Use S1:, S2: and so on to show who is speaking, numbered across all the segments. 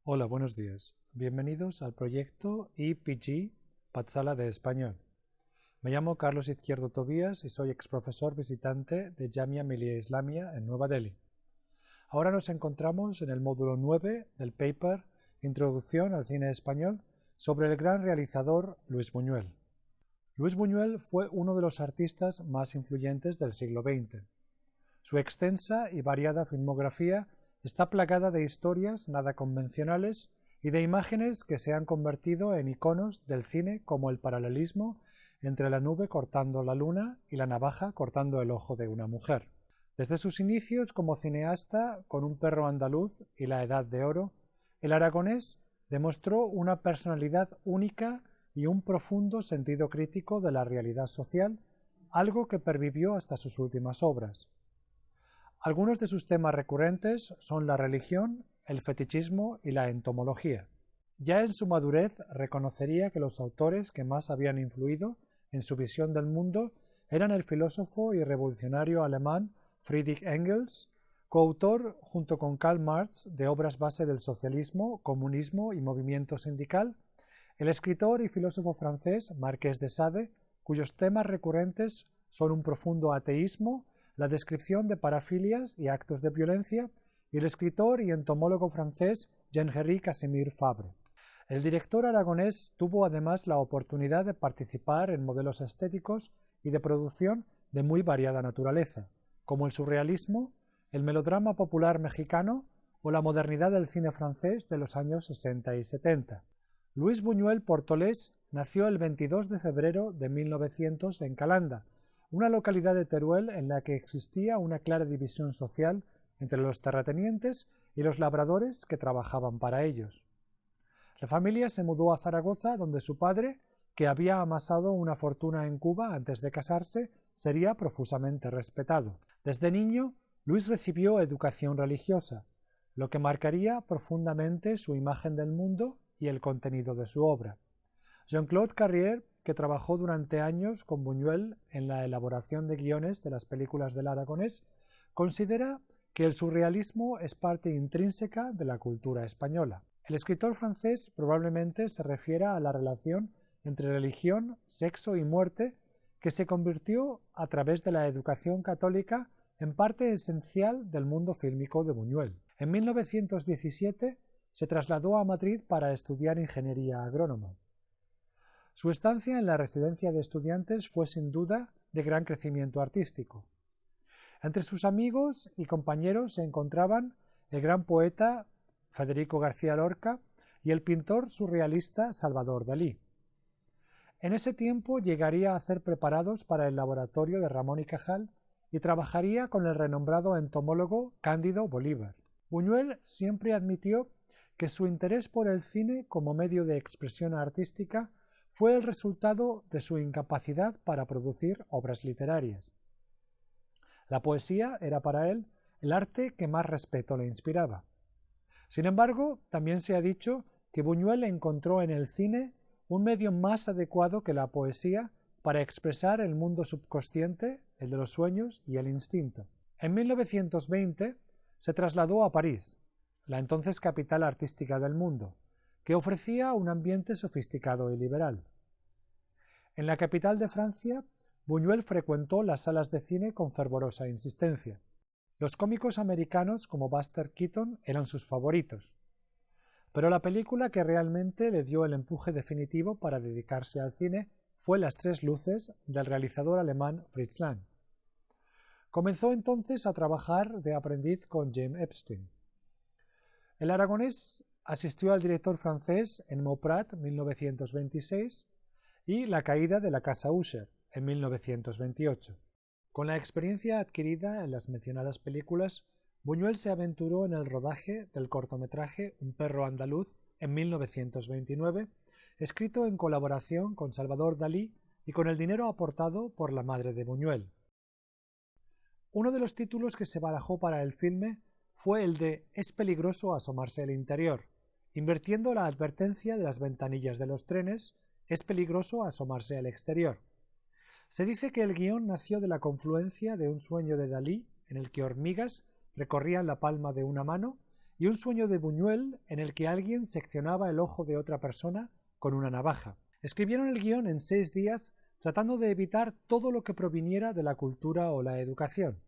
S1: Hola, buenos días. Bienvenidos al proyecto EPG Patsala de Español. Me llamo Carlos Izquierdo Tobías y soy exprofesor visitante de Jamia Millia Islamia en Nueva Delhi. Ahora nos encontramos en el módulo 9 del paper Introducción al cine español sobre el gran realizador Luis Buñuel. Luis Buñuel fue uno de los artistas más influyentes del siglo XX. Su extensa y variada filmografía está plagada de historias nada convencionales y de imágenes que se han convertido en iconos del cine, como el paralelismo entre la nube cortando la luna y la navaja cortando el ojo de una mujer. Desde sus inicios como cineasta con Un perro andaluz y La edad de oro, el aragonés demostró una personalidad única y un profundo sentido crítico de la realidad social, algo que pervivió hasta sus últimas obras. Algunos de sus temas recurrentes son la religión, el fetichismo y la entomología. Ya en su madurez reconocería que los autores que más habían influido en su visión del mundo eran el filósofo y revolucionario alemán Friedrich Engels, coautor junto con Karl Marx de obras base del socialismo, comunismo y movimiento sindical, el escritor y filósofo francés Marqués de Sade, cuyos temas recurrentes son un profundo ateísmo, la descripción de parafilias y actos de violencia, y el escritor y entomólogo francés Jean-Henri Casimir Fabre. El director aragonés tuvo además la oportunidad de participar en modelos estéticos y de producción de muy variada naturaleza, como el surrealismo, el melodrama popular mexicano o la modernidad del cine francés de los años 60 y 70. Luis Buñuel Portolés nació el 22 de febrero de 1900 en Calanda, una localidad de Teruel en la que existía una clara división social entre los terratenientes y los labradores que trabajaban para ellos. La familia se mudó a Zaragoza, donde su padre, que había amasado una fortuna en Cuba antes de casarse, sería profusamente respetado. Desde niño, Luis recibió educación religiosa, lo que marcaría profundamente su imagen del mundo y el contenido de su obra. Jean-Claude Carrière, que trabajó durante años con Buñuel en la elaboración de guiones de las películas del aragonés, considera que el surrealismo es parte intrínseca de la cultura española. El escritor francés probablemente se refiera a la relación entre religión, sexo y muerte que se convirtió a través de la educación católica en parte esencial del mundo fílmico de Buñuel. En 1917 se trasladó a Madrid para estudiar ingeniería agrónoma. Su estancia en la residencia de estudiantes fue sin duda de gran crecimiento artístico. Entre sus amigos y compañeros se encontraban el gran poeta Federico García Lorca y el pintor surrealista Salvador Dalí. En ese tiempo llegaría a hacer preparados para el laboratorio de Ramón y Cajal y trabajaría con el renombrado entomólogo Cándido Bolívar. Buñuel siempre admitió que su interés por el cine como medio de expresión artística fue el resultado de su incapacidad para producir obras literarias. La poesía era para él el arte que más respeto le inspiraba. Sin embargo, también se ha dicho que Buñuel encontró en el cine un medio más adecuado que la poesía para expresar el mundo subconsciente, el de los sueños y el instinto. En 1920 se trasladó a París, la entonces capital artística del mundo, que ofrecía un ambiente sofisticado y liberal. En la capital de Francia, Buñuel frecuentó las salas de cine con fervorosa insistencia. Los cómicos americanos como Buster Keaton eran sus favoritos, pero la película que realmente le dio el empuje definitivo para dedicarse al cine fue Las tres luces del realizador alemán Fritz Lang. Comenzó entonces a trabajar de aprendiz con James Epstein. El aragonés asistió al director francés en Mauprat 1926 y La caída de la casa Usher en 1928. Con la experiencia adquirida en las mencionadas películas, Buñuel se aventuró en el rodaje del cortometraje Un perro andaluz en 1929, escrito en colaboración con Salvador Dalí y con el dinero aportado por la madre de Buñuel. Uno de los títulos que se barajó para el filme fue el de «Es peligroso asomarse al interior», invirtiendo la advertencia de las ventanillas de los trenes «Es peligroso asomarse al exterior». Se dice que el guión nació de la confluencia de un sueño de Dalí en el que hormigas recorrían la palma de una mano y un sueño de Buñuel en el que alguien seccionaba el ojo de otra persona con una navaja. Escribieron el guión en 6 días tratando de evitar todo lo que proviniera de la cultura o la educación.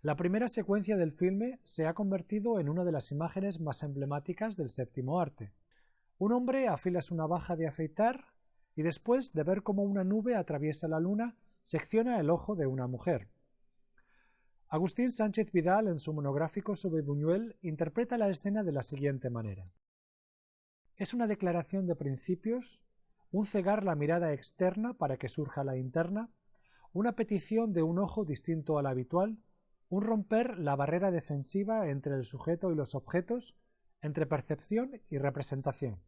S1: La primera secuencia del filme se ha convertido en una de las imágenes más emblemáticas del séptimo arte. Un hombre afila su navaja de afeitar y después de ver cómo una nube atraviesa la luna, secciona el ojo de una mujer. Agustín Sánchez Vidal, en su monográfico sobre Buñuel, interpreta la escena de la siguiente manera. Es una declaración de principios, un cegar la mirada externa para que surja la interna, una petición de un ojo distinto al habitual, un romper la barrera defensiva entre el sujeto y los objetos, entre percepción y representación.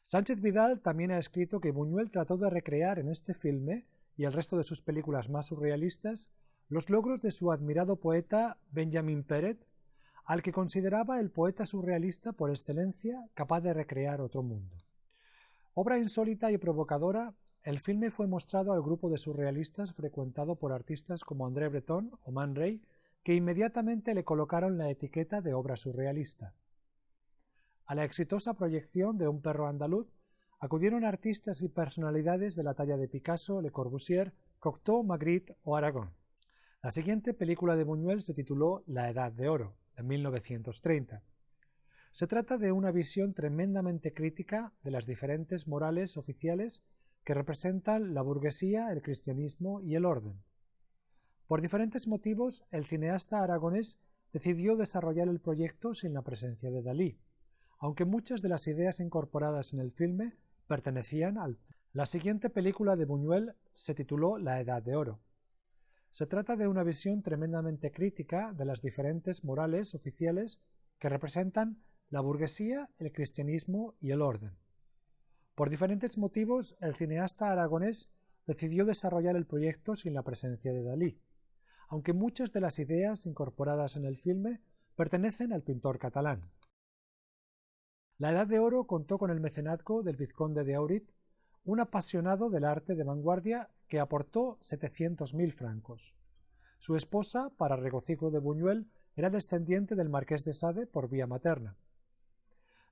S1: Sánchez Vidal también ha escrito que Buñuel trató de recrear en este filme y el resto de sus películas más surrealistas los logros de su admirado poeta Benjamin Péret, al que consideraba el poeta surrealista por excelencia capaz de recrear otro mundo. Obra insólita y provocadora, el filme fue mostrado al grupo de surrealistas frecuentado por artistas como André Breton o Man Ray, que inmediatamente le colocaron la etiqueta de obra surrealista. A la exitosa proyección de Un perro andaluz acudieron artistas y personalidades de la talla de Picasso, Le Corbusier, Cocteau, Magritte o Aragón. La siguiente película de Buñuel se tituló La Edad de Oro, de 1930. Se trata de una visión tremendamente crítica de las diferentes morales oficiales que representan la burguesía, el cristianismo y el orden. Por diferentes motivos, el cineasta aragonés decidió desarrollar el proyecto sin la presencia de Dalí, aunque muchas de las ideas incorporadas en el filme pertenecían al... La siguiente película de Buñuel se tituló La Edad de Oro. Se trata de una visión tremendamente crítica de las diferentes morales oficiales que representan la burguesía, el cristianismo y el orden. Por diferentes motivos, el cineasta aragonés decidió desarrollar el proyecto sin la presencia de Dalí, aunque muchas de las ideas incorporadas en el filme pertenecen al pintor catalán. La Edad de Oro contó con el mecenazgo del vizconde de Aurit, un apasionado del arte de vanguardia que aportó 700.000 francos. Su esposa, para regocijo de Buñuel, era descendiente del marqués de Sade por vía materna.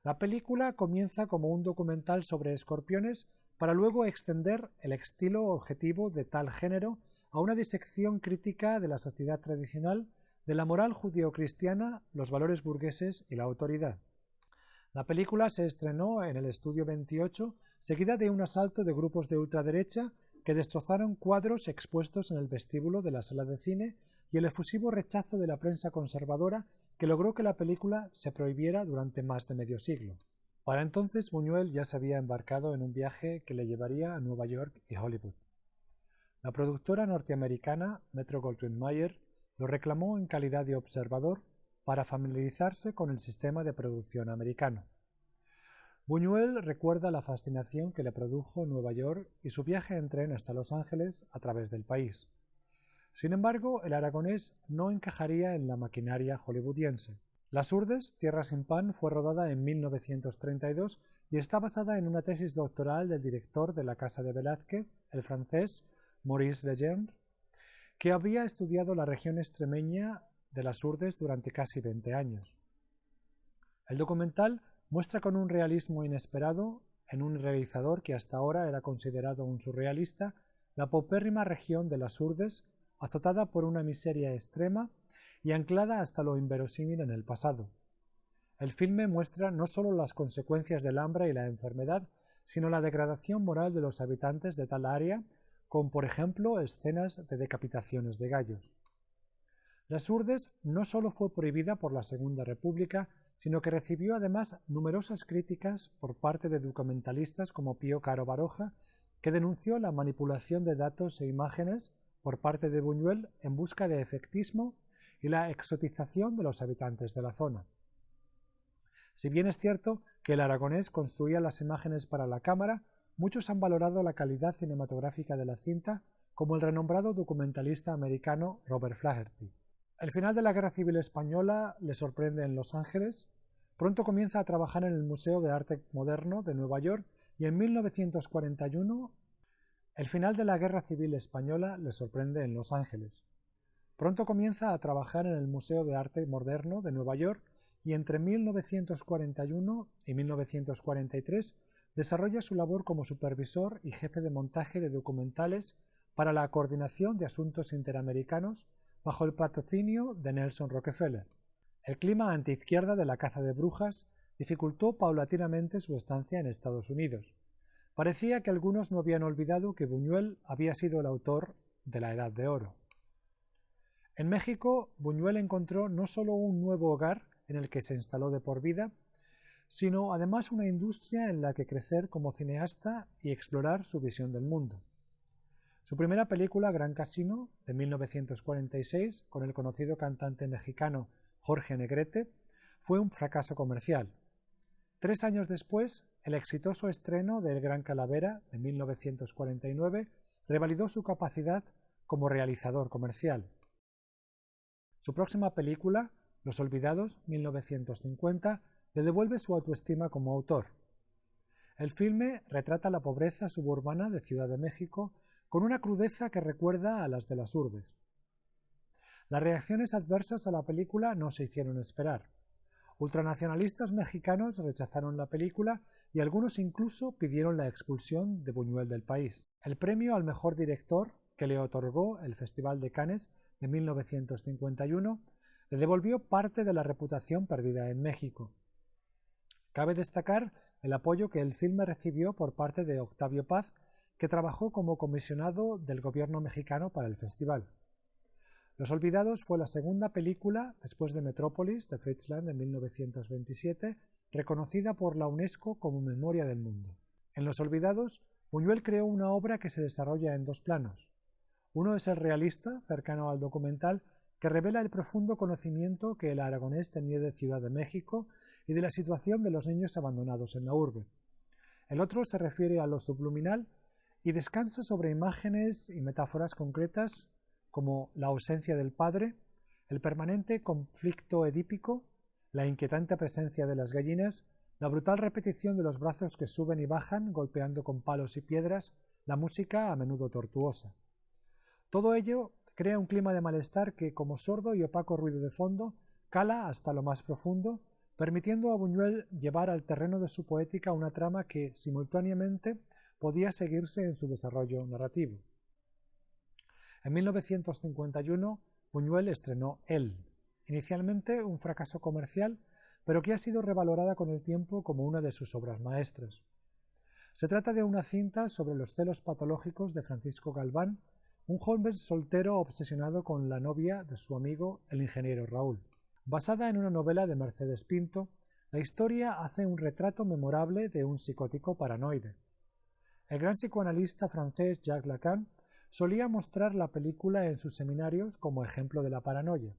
S1: La película comienza como un documental sobre escorpiones para luego extender el estilo objetivo de tal género a una disección crítica de la sociedad tradicional, de la moral judeocristiana, los valores burgueses y la autoridad. La película se estrenó en el Estudio 28, seguida de un asalto de grupos de ultraderecha que destrozaron cuadros expuestos en el vestíbulo de la sala de cine y el efusivo rechazo de la prensa conservadora que logró que la película se prohibiera durante más de medio siglo. Para entonces Buñuel ya se había embarcado en un viaje que le llevaría a Nueva York y Hollywood. La productora norteamericana Metro-Goldwyn-Mayer lo reclamó en calidad de observador para familiarizarse con el sistema de producción americano. Buñuel recuerda la fascinación que le produjo Nueva York y su viaje en tren hasta Los Ángeles a través del país. Sin embargo, el aragonés no encajaría en la maquinaria hollywoodiense. Las Urdes, Tierra sin pan, fue rodada en 1932 y está basada en una tesis doctoral del director de la Casa de Velázquez, el francés Maurice Legendre, que había estudiado la región extremeña de las Urdes durante casi 20 años. El documental muestra con un realismo inesperado, en un realizador que hasta ahora era considerado un surrealista, la paupérrima región de las Urdes, azotada por una miseria extrema y anclada hasta lo inverosímil en el pasado. El filme muestra no solo las consecuencias del hambre y la enfermedad, sino la degradación moral de los habitantes de tal área, con por ejemplo escenas de decapitaciones de gallos. Las Urdes no solo fue prohibida por la Segunda República, sino que recibió además numerosas críticas por parte de documentalistas como Pío Caro Baroja, que denunció la manipulación de datos e imágenes por parte de Buñuel en busca de efectismo y la exotización de los habitantes de la zona. Si bien es cierto que el aragonés construía las imágenes para la cámara, muchos han valorado la calidad cinematográfica de la cinta, como el renombrado documentalista americano Robert Flaherty. El final de la Guerra Civil Española le sorprende en Los Ángeles, pronto comienza a trabajar en el Museo de Arte Moderno de Nueva York y en 1941 el final de la Guerra Civil Española le sorprende en Los Ángeles. Pronto comienza a trabajar en el Museo de Arte Moderno de Nueva York y entre 1941 y 1943 desarrolla su labor como supervisor y jefe de montaje de documentales para la Coordinación de Asuntos Interamericanos bajo el patrocinio de Nelson Rockefeller. El clima antiizquierda de la caza de brujas dificultó paulatinamente su estancia en Estados Unidos. Parecía que algunos no habían olvidado que Buñuel había sido el autor de La Edad de Oro. En México, Buñuel encontró no solo un nuevo hogar en el que se instaló de por vida, sino además una industria en la que crecer como cineasta y explorar su visión del mundo. Su primera película, Gran Casino, de 1946, con el conocido cantante mexicano Jorge Negrete, fue un fracaso comercial. 3 años después, el exitoso estreno de El Gran Calavera, de 1949, revalidó su capacidad como realizador comercial. Su próxima película, Los Olvidados, 1950, le devuelve su autoestima como autor. El filme retrata la pobreza suburbana de Ciudad de México con una crudeza que recuerda a las de las urbes. Las reacciones adversas a la película no se hicieron esperar. Ultranacionalistas mexicanos rechazaron la película y algunos incluso pidieron la expulsión de Buñuel del país. El premio al mejor director que le otorgó el Festival de Cannes de 1951 le devolvió parte de la reputación perdida en México. Cabe destacar el apoyo que el filme recibió por parte de Octavio Paz, que trabajó como comisionado del gobierno mexicano para el festival. Los Olvidados fue la segunda película, después de Metrópolis, de Fritz Lang, de 1927, reconocida por la UNESCO como Memoria del Mundo. En Los Olvidados, Buñuel creó una obra que se desarrolla en 2 planos. Uno es el realista, cercano al documental, que revela el profundo conocimiento que el aragonés tenía de Ciudad de México y de la situación de los niños abandonados en la urbe. El otro se refiere a lo subliminal y descansa sobre imágenes y metáforas concretas como la ausencia del padre, el permanente conflicto edípico, la inquietante presencia de las gallinas, la brutal repetición de los brazos que suben y bajan golpeando con palos y piedras, la música a menudo tortuosa. Todo ello crea un clima de malestar que, como sordo y opaco ruido de fondo, cala hasta lo más profundo, permitiendo a Buñuel llevar al terreno de su poética una trama que, simultáneamente, podía seguirse en su desarrollo narrativo. En 1951, Buñuel estrenó Él, inicialmente un fracaso comercial, pero que ha sido revalorada con el tiempo como una de sus obras maestras. Se trata de una cinta sobre los celos patológicos de Francisco Galván, un joven soltero obsesionado con la novia de su amigo, el ingeniero Raúl. Basada en una novela de Mercedes Pinto, la historia hace un retrato memorable de un psicótico paranoide. El gran psicoanalista francés Jacques Lacan solía mostrar la película en sus seminarios como ejemplo de la paranoia.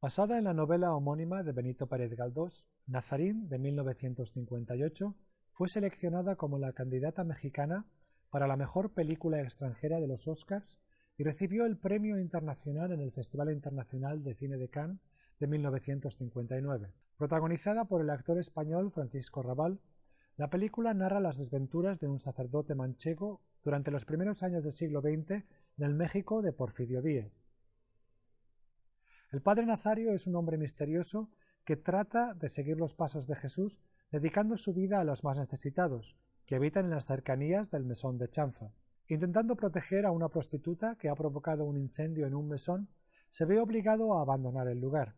S1: Basada en la novela homónima de Benito Pérez Galdós, Nazarín, de 1958, fue seleccionada como la candidata mexicana para la mejor película extranjera de los Oscars y recibió el premio internacional en el Festival Internacional de Cine de Cannes de 1959. Protagonizada por el actor español Francisco Rabal, la película narra las desventuras de un sacerdote manchego durante los primeros años del siglo XX en el México de Porfirio Díaz. El padre Nazario es un hombre misterioso que trata de seguir los pasos de Jesús, dedicando su vida a los más necesitados, que habitan en las cercanías del mesón de Chanfa. Intentando proteger a una prostituta que ha provocado un incendio en un mesón, se ve obligado a abandonar el lugar.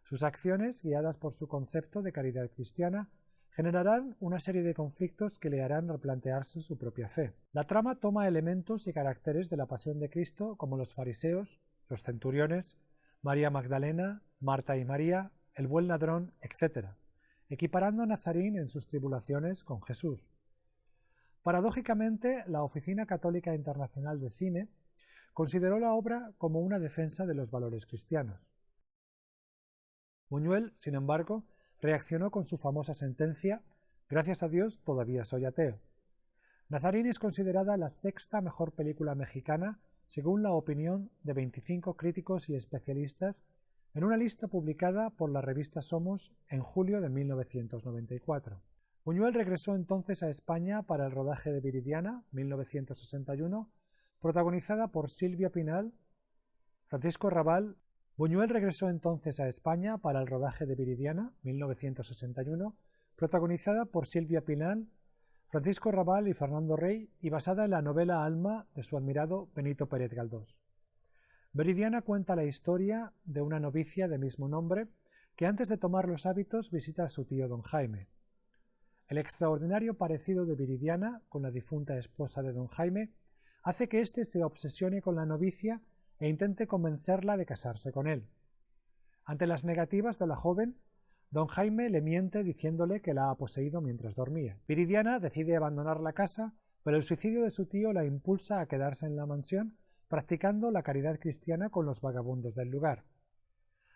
S1: Sus acciones, guiadas por su concepto de caridad cristiana, generarán una serie de conflictos que le harán replantearse su propia fe. La trama toma elementos y caracteres de la pasión de Cristo, como los fariseos, los centuriones, María Magdalena, Marta y María, el buen ladrón, etc., equiparando a Nazarín en sus tribulaciones con Jesús. Paradójicamente, la Oficina Católica Internacional de Cine consideró la obra como una defensa de los valores cristianos. Buñuel, sin embargo, reaccionó con su famosa sentencia: «Gracias a Dios, todavía soy ateo». Nazarín es considerada la 6ª mejor película mexicana, según la opinión de 25 críticos y especialistas, en una lista publicada por la revista Somos en julio de 1994. Buñuel regresó entonces a España para el rodaje de Viridiana, 1961, protagonizada por Silvia Pinal, Francisco Rabal Buñuel regresó entonces a España para el rodaje de Viridiana, 1961, protagonizada por Silvia Pinal, Francisco Rabal y Fernando Rey, y basada en la novela Alma de su admirado Benito Pérez Galdós. Viridiana cuenta la historia de una novicia de mismo nombre que antes de tomar los hábitos visita a su tío don Jaime. El extraordinario parecido de Viridiana con la difunta esposa de don Jaime hace que éste se obsesione con la novicia e intente convencerla de casarse con él. Ante las negativas de la joven, don Jaime le miente diciéndole que la ha poseído mientras dormía. Viridiana decide abandonar la casa, pero el suicidio de su tío la impulsa a quedarse en la mansión, practicando la caridad cristiana con los vagabundos del lugar.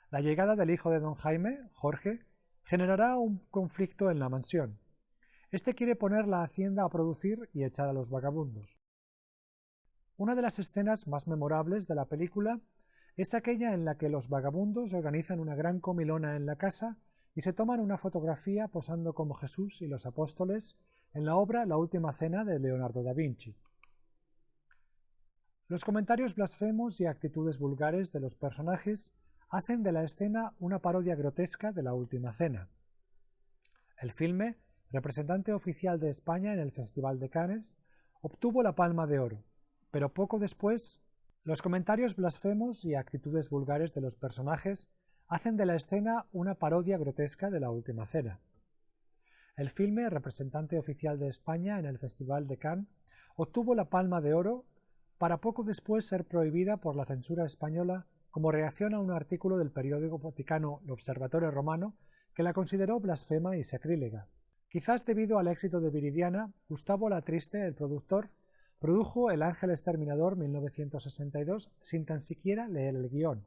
S1: La llegada del hijo de don Jaime, Jorge, generará un conflicto en la mansión. Este quiere poner la hacienda a producir y echar a los vagabundos. Una de las escenas más memorables de la película es aquella en la que los vagabundos organizan una gran comilona en la casa y se toman una fotografía posando como Jesús y los apóstoles en la obra La última cena de Leonardo da Vinci. Los comentarios blasfemos y actitudes vulgares de los personajes hacen de la escena una parodia grotesca de La última cena. El filme, representante oficial de España en el Festival de Cannes, obtuvo la Palma de Oro, pero poco después, los comentarios blasfemos y actitudes vulgares de los personajes hacen de la escena una parodia grotesca de La última cena. El filme, representante oficial de España en el Festival de Cannes, obtuvo la Palma de Oro para poco después ser prohibida por la censura española como reacción a un artículo del periódico vaticano L'Osservatore Romano que la consideró blasfema y sacrílega. Quizás debido al éxito de Viridiana, Gustavo Latriste, el productor, produjo El ángel exterminador 1962 sin tan siquiera leer el guión.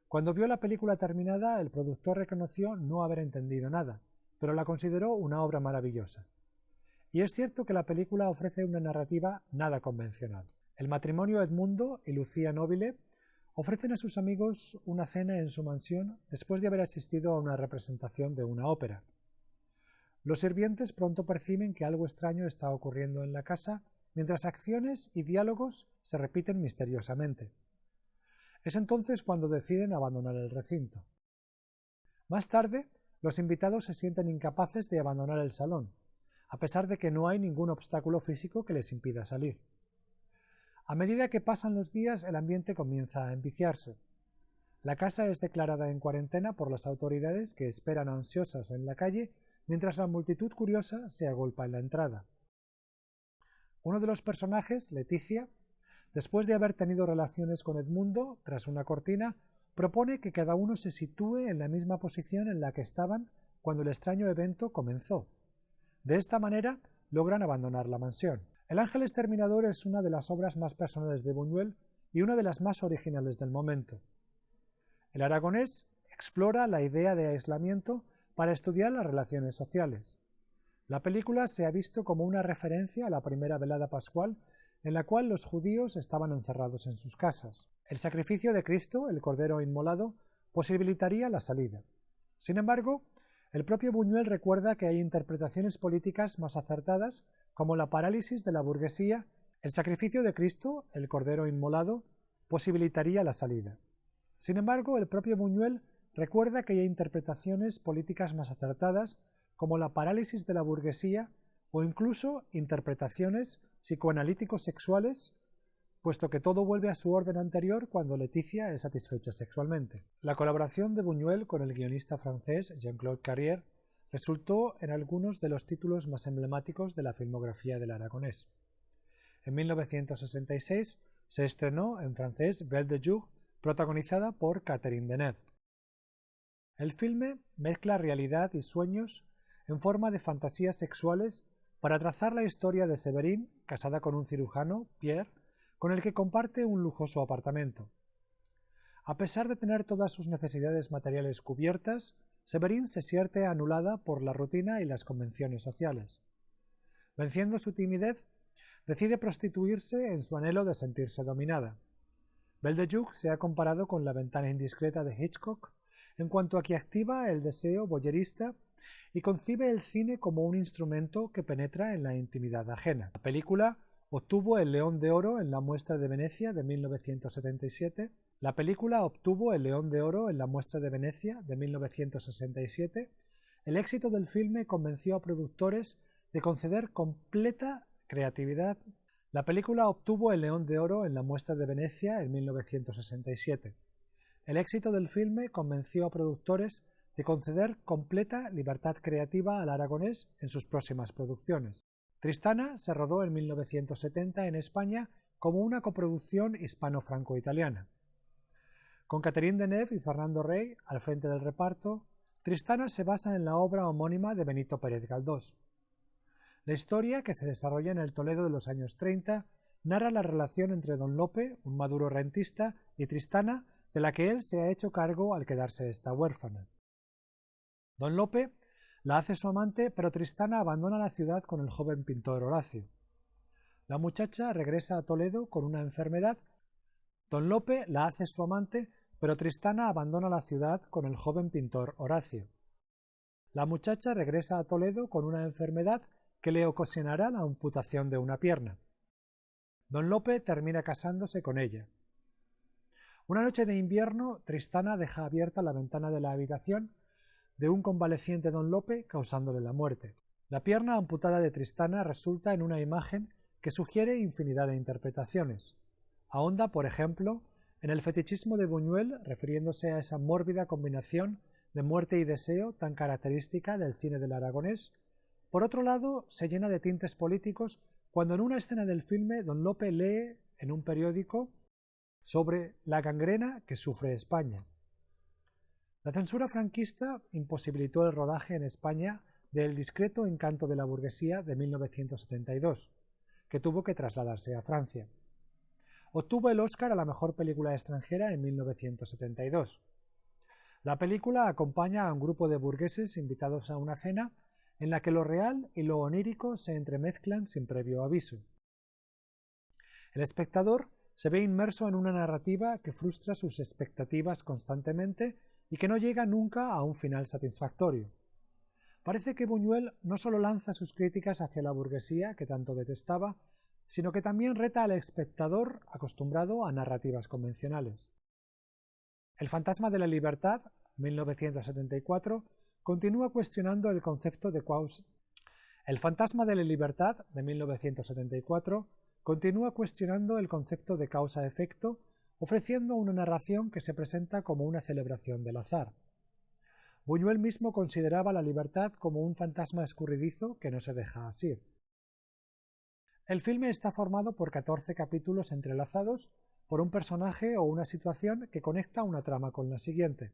S1: Cuando vio la película terminada, el productor reconoció no haber entendido nada, pero la consideró una obra maravillosa. Y es cierto que la película ofrece una narrativa nada convencional. El matrimonio Edmundo y Lucía Nobile ofrecen a sus amigos una cena en su mansión después de haber asistido a una representación de una ópera. Los sirvientes pronto perciben que algo extraño está ocurriendo en la casa, mientras acciones y diálogos se repiten misteriosamente. Es entonces cuando deciden abandonar el recinto. Más tarde, los invitados se sienten incapaces de abandonar el salón, a pesar de que no hay ningún obstáculo físico que les impida salir. A medida que pasan los días, el ambiente comienza a enviciarse. La casa es declarada en cuarentena por las autoridades que esperan ansiosas en la calle, mientras la multitud curiosa se agolpa en la entrada. Uno de los personajes, Leticia, después de haber tenido relaciones con Edmundo, tras una cortina, propone que cada uno se sitúe en la misma posición en la que estaban cuando el extraño evento comenzó. De esta manera, logran abandonar la mansión. El ángel exterminador es una de las obras más personales de Buñuel y una de las más originales del momento. El aragonés explora la idea de aislamiento para estudiar las relaciones sociales. La película se ha visto como una referencia a la primera velada pascual en la cual los judíos estaban encerrados en sus casas. El sacrificio de Cristo, el Cordero inmolado, posibilitaría la salida. Sin embargo, el propio Buñuel recuerda que hay interpretaciones políticas más acertadas, como la parálisis de la burguesía. El sacrificio de Cristo, el Cordero inmolado, posibilitaría la salida. Sin embargo, el propio Buñuel recuerda que hay interpretaciones políticas más acertadas, como la parálisis de la burguesía, o incluso interpretaciones psicoanalítico-sexuales, puesto que todo vuelve a su orden anterior cuando Leticia es satisfecha sexualmente. La colaboración de Buñuel con el guionista francés Jean-Claude Carrière resultó en algunos de los títulos más emblemáticos de la filmografía del aragonés. En 1966 se estrenó en francés Belle de Jour, protagonizada por Catherine Deneuve. El filme mezcla realidad y sueños en forma de fantasías sexuales para trazar la historia de Séverine, casada con un cirujano, Pierre, con el que comparte un lujoso apartamento. A pesar de tener todas sus necesidades materiales cubiertas, Séverine se siente anulada por la rutina y las convenciones sociales. Venciendo su timidez, decide prostituirse en su anhelo de sentirse dominada. Belle de Jour se ha comparado con La ventana indiscreta de Hitchcock en cuanto a que activa el deseo voyerista y concibe el cine como un instrumento que penetra en la intimidad ajena. La película obtuvo el León de Oro en la Muestra de Venecia de 1977 La película obtuvo el León de Oro en la Muestra de Venecia de 1967. El éxito del filme convenció a productores de conceder completa creatividad. La película obtuvo el León de Oro en la Muestra de Venecia en 1967. El éxito del filme convenció a productores de conceder completa libertad creativa al aragonés en sus próximas producciones. Tristana se rodó en 1970 en España como una coproducción hispano-franco-italiana. Con Catherine Deneuve y Fernando Rey al frente del reparto, Tristana se basa en la obra homónima de Benito Pérez Galdós. La historia, que se desarrolla en el Toledo de los años 30, narra la relación entre Don Lope, un maduro rentista, y Tristana, de la que él se ha hecho cargo al quedarse esta huérfana. Don Lope la hace su amante, pero Tristana abandona la ciudad con el joven pintor Horacio. La muchacha regresa a Toledo con una enfermedad. Don Lope la hace su amante, pero Tristana abandona la ciudad con el joven pintor Horacio. La muchacha regresa a Toledo con una enfermedad que le ocasionará la amputación de una pierna. Don Lope termina casándose con ella. Una noche de invierno, Tristana deja abierta la ventana de la habitación de un convaleciente Don Lope, causándole la muerte. La pierna amputada de Tristana resulta en una imagen que sugiere infinidad de interpretaciones. Ahonda, por ejemplo, en el fetichismo de Buñuel, refiriéndose a esa mórbida combinación de muerte y deseo tan característica del cine del aragonés. Por otro lado, se llena de tintes políticos cuando en una escena del filme Don Lope lee en un periódico sobre la gangrena que sufre España. La censura franquista imposibilitó el rodaje en España de El discreto encanto de la burguesía de 1972, que tuvo que trasladarse a Francia. Obtuvo el Oscar a la mejor película extranjera en 1972. La película acompaña a un grupo de burgueses invitados a una cena en la que lo real y lo onírico se entremezclan sin previo aviso. El espectador se ve inmerso en una narrativa que frustra sus expectativas constantemente y que no llega nunca a un final satisfactorio. Parece que Buñuel no solo lanza sus críticas hacia la burguesía que tanto detestaba, sino que también reta al espectador acostumbrado a narrativas convencionales. El fantasma de la libertad, 1974, continúa cuestionando el concepto de causa. El fantasma de la libertad, de 1974, continúa cuestionando el concepto de causa-efecto, ofreciendo una narración que se presenta como una celebración del azar. Buñuel mismo consideraba la libertad como un fantasma escurridizo que no se deja asir. El filme está formado por 14 capítulos entrelazados por un personaje o una situación que conecta una trama con la siguiente.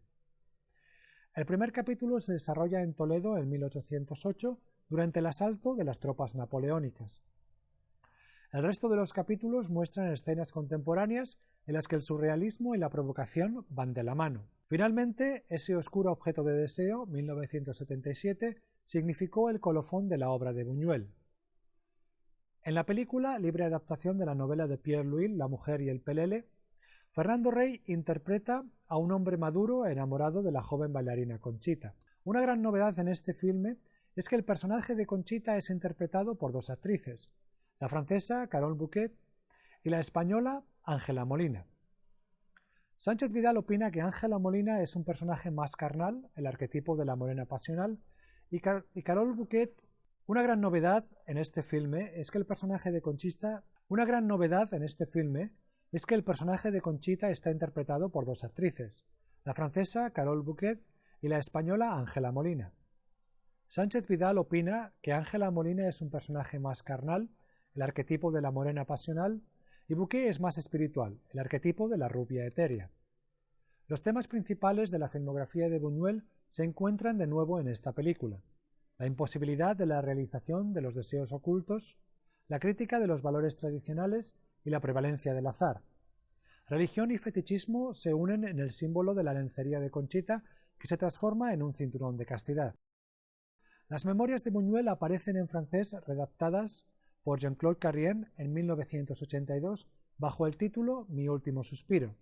S1: El primer capítulo se desarrolla en Toledo en 1808 durante el asalto de las tropas napoleónicas. El resto de los capítulos muestran escenas contemporáneas en las que el surrealismo y la provocación van de la mano. Finalmente, ese oscuro objeto de deseo, 1977, significó el colofón de la obra de Buñuel. En la película, libre adaptación de la novela de Pierre Louis, La mujer y el pelele, Fernando Rey interpreta a un hombre maduro enamorado de la joven bailarina Conchita. Una gran novedad en este filme es que el personaje de Conchita es interpretado por dos actrices, la francesa Carole Bouquet y la española Ángela Molina. Sánchez Vidal opina que Ángela Molina es un personaje más carnal, el arquetipo de la morena pasional, y Carole Bouquet. Una gran novedad en este filme es que el personaje de Conchita está interpretado por dos actrices, la francesa Carole Bouquet y la española Ángela Molina. Sánchez Vidal opina que Ángela Molina es un personaje más carnal, el arquetipo de la morena pasional, y Bouquet es más espiritual, el arquetipo de la rubia etérea. Los temas principales de la filmografía de Buñuel se encuentran de nuevo en esta película: la imposibilidad de la realización de los deseos ocultos, la crítica de los valores tradicionales y la prevalencia del azar. Religión y fetichismo se unen en el símbolo de la lencería de Conchita, que se transforma en un cinturón de castidad. Las memorias de Buñuel aparecen en francés redactadas por Jean-Claude Carrien en 1982 bajo el título Mi último suspiro.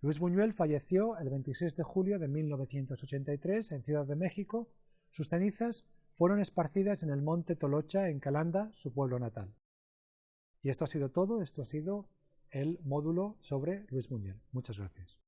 S1: Luis Buñuel falleció el 26 de julio de 1983 en Ciudad de México. Sus cenizas fueron esparcidas en el monte Tolocha, en Calanda, su pueblo natal. Y esto ha sido todo, esto ha sido el módulo sobre Luis Buñuel. Muchas gracias.